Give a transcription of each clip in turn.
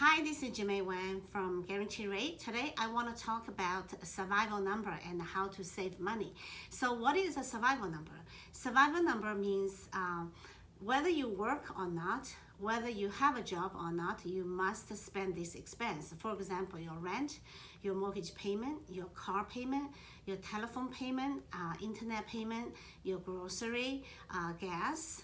Hi, this is Jimei Wan from Guarantee Rate. Today I want to talk about a survival number and how to save money. So what is a survival number? Survival number means whether you work or not, whether you have a job or not, you must spend this expense. For example, your rent, your mortgage payment, your car payment, your telephone payment, internet payment, your grocery, gas,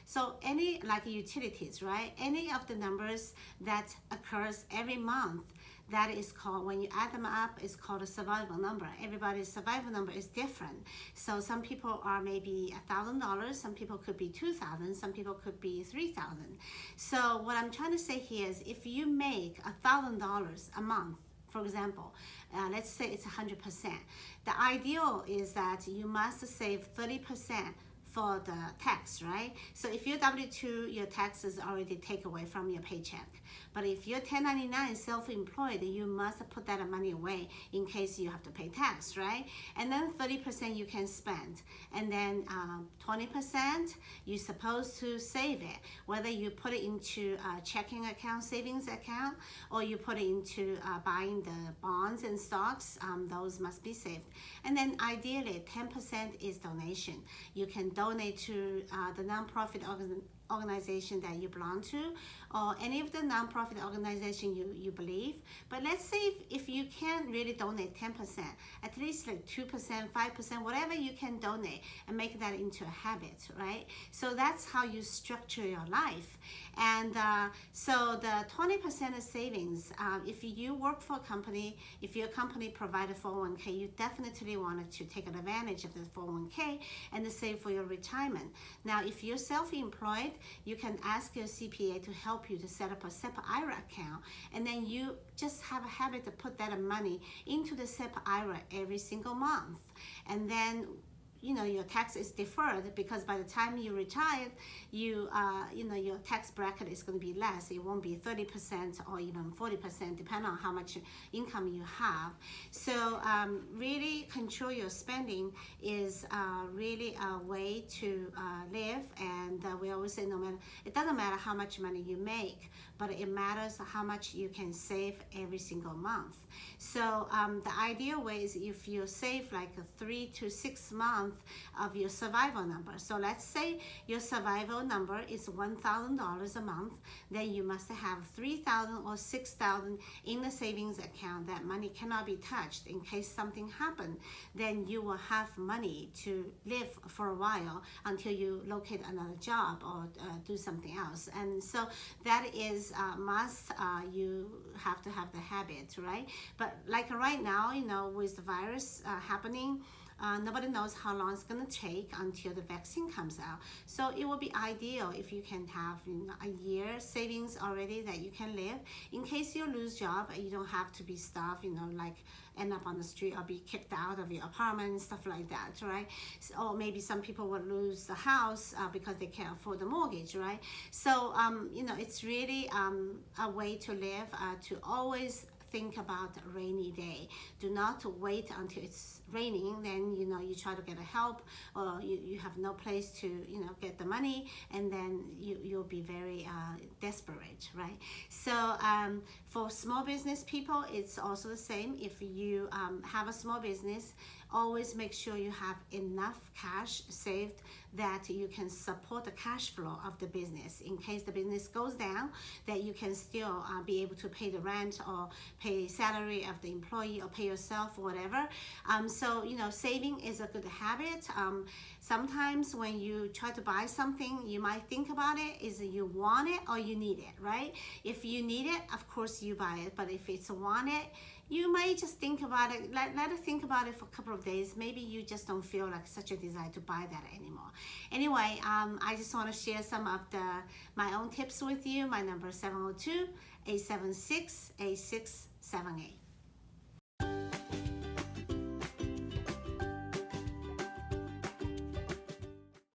so any like utilities, right? Any of the numbers that occurs every month, that is called, when you add them up, it's called a survival number. Everybody's survival number is different. So some people are maybe $1,000, some people could be 2,000, some people could be 3,000. So what I'm trying to say here is if you make $1,000 a month, for example, let's say it's 100%. The ideal is that you must save 30% for the tax, right? So if you're W-2, your taxes already take away from your paycheck. But if you're 1099 self-employed, you must put that money away in case you have to pay tax, right? And then 30% you can spend. And then 20% you're supposed to save it, whether you put it into a checking account, savings account, or you put it into buying the bonds and stocks, those must be saved. And then ideally 10% is donation. You can donate to the nonprofit organization that you belong to, or any of the nonprofit organization you believe. But let's say if you can't really donate 10%, at least like 2%, 5%, whatever you can donate, and make that into a habit, right? So that's how you structure your life. And so the 20% of savings, if you work for a company, if your company provides a 401k, you definitely wanted to take advantage of the 401k and save for your retirement. Now, if you're self-employed, you can ask your CPA to help you to set up a SEP IRA account, and then you just have a habit to put that money into the SEP IRA every single month. And then your tax is deferred, because by the time you retire, your tax bracket is going to be less. It won't be 30% or even 40%, depending on how much income you have. So really control your spending is really a way to live. And we always say, it doesn't matter how much money you make, but it matters how much you can save every single month. So the ideal way is if you save like 3 to 6 months of your survival number. So let's say your survival number is $1,000 a month, then you must have 3,000 or 6,000 in the savings account. That money cannot be touched. In case something happens, then you will have money to live for a while until you locate another job or do something else. And so that is must. You have to have the habit, right? But like right now, with the virus happening, nobody knows how long it's going to take until the vaccine comes out. So it would be ideal if you can have a year savings already that you can live. In case you lose job, you don't have to be stuck, like end up on the street or be kicked out of your apartment and stuff like that, right? So, or maybe some people will lose the house because they can't afford the mortgage, right? So, it's really a way to live, to always think about a rainy day. Do not wait until it's raining, then you try to get help, or you have no place to get the money, and then you'll be very desperate, right? So for small business people, it's also the same. If you have a small business, always make sure you have enough cash saved that you can support the cash flow of the business. In case the business goes down, that you can still be able to pay the rent or pay salary of the employee or pay yourself or whatever. So saving is a good habit. Sometimes when you try to buy something, you might think about it, is you want it or you need it, right? If you need it, of course you buy it. But if it's want it, you might just think about it, let it think about it for a couple of days. Maybe you just don't feel like such a desire to buy that anymore. Anyway, I just want to share some of my own tips with you. My number is 702-876-8678.